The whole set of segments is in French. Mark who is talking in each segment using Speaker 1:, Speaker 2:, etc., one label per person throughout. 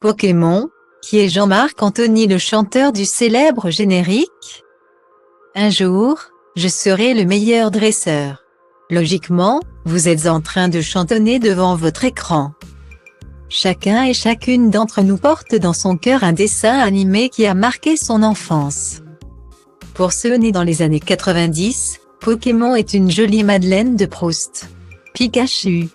Speaker 1: Pokémon, qui est Jean-Marc Anthony, le chanteur du célèbre générique. Un jour, je serai le meilleur dresseur. Logiquement, vous êtes en train de chantonner devant votre écran. Chacun et chacune d'entre nous porte dans son cœur un dessin animé qui a marqué son enfance. Pour ceux nés dans les années 90, Pokémon est une jolie Madeleine de Proust. Pikachu,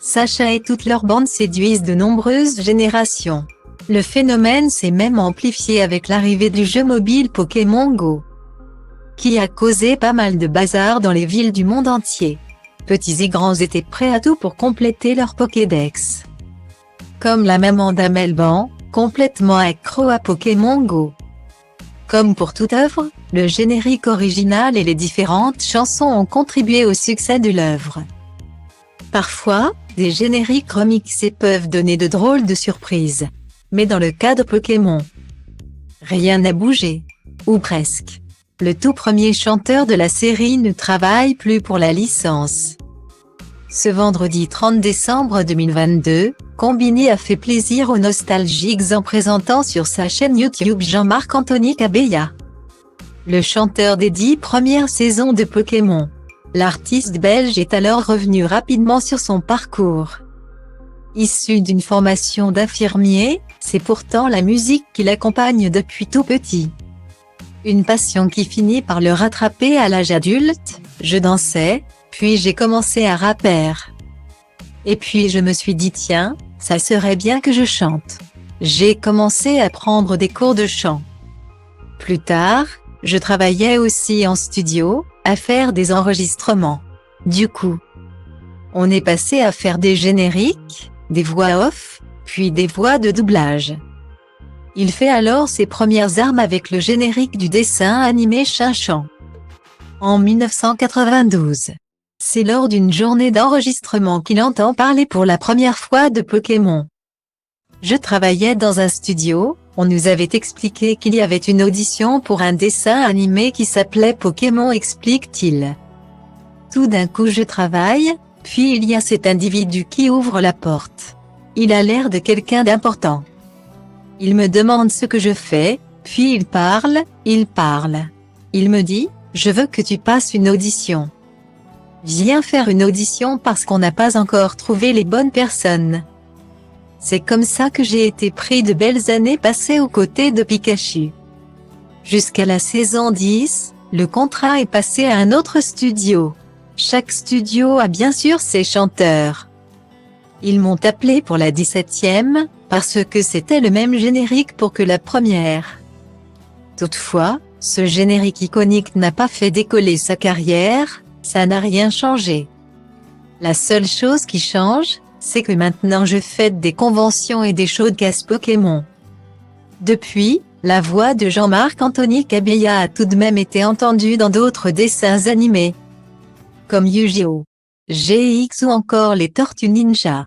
Speaker 1: Sacha et toute leur bande séduisent de nombreuses générations. Le phénomène s'est même amplifié avec l'arrivée du jeu mobile Pokémon Go, qui a causé pas mal de bazar dans les villes du monde entier. Petits et grands étaient prêts à tout pour compléter leur Pokédex. Comme la maman d'Amelban, complètement accro à Pokémon Go. Comme pour toute œuvre, le générique original et les différentes chansons ont contribué au succès de l'œuvre. Parfois, des génériques remixés peuvent donner de drôles de surprises. Mais dans le cas de Pokémon, rien n'a bougé. Ou presque. Le tout premier chanteur de la série ne travaille plus pour la licence. Ce vendredi 30 décembre 2022, Combini a fait plaisir aux nostalgiques en présentant sur sa chaîne YouTube Jean-Marc Anthony Cabella, le chanteur des 10 premières saisons de Pokémon. L'artiste belge est alors revenu rapidement sur son parcours. Issu d'une formation d'infirmier, c'est pourtant la musique qui l'accompagne depuis tout petit. Une passion qui finit par le rattraper à l'âge adulte. Je dansais, puis j'ai commencé à rapper. Et puis je me suis dit tiens, ça serait bien que je chante. J'ai commencé à prendre des cours de chant. Plus tard, je travaillais aussi en studio, à faire des enregistrements. Du coup, on est passé à faire des génériques, des voix off, puis des voix de doublage. Il fait alors ses premières armes avec le générique du dessin animé Chin-Chan. En 1992, c'est lors d'une journée d'enregistrement qu'il entend parler pour la première fois de Pokémon. Je travaillais dans un studio, on nous avait expliqué qu'il y avait une audition pour un dessin animé qui s'appelait Pokémon, explique-t-il. Tout d'un coup je travaille, puis il y a cet individu qui ouvre la porte. Il a l'air de quelqu'un d'important. Il me demande ce que je fais, puis il parle. Il me dit, je veux que tu passes une audition. Viens faire une audition parce qu'on n'a pas encore trouvé les bonnes personnes. C'est comme ça que j'ai été pris de belles années passées aux côtés de Pikachu. Jusqu'à la saison 10, le contrat est passé à un autre studio. Chaque studio a bien sûr ses chanteurs. Ils m'ont appelé pour la 17e, parce que c'était le même générique pour que la première. Toutefois, ce générique iconique n'a pas fait décoller sa carrière, ça n'a rien changé. La seule chose qui change, c'est que maintenant je fête des conventions et des showcasts Pokémon. Depuis, la voix de Jean-Marc Anthony Cabella a tout de même été entendue dans d'autres dessins animés, comme Yu-Gi-Oh!, GX ou encore les Tortues Ninja.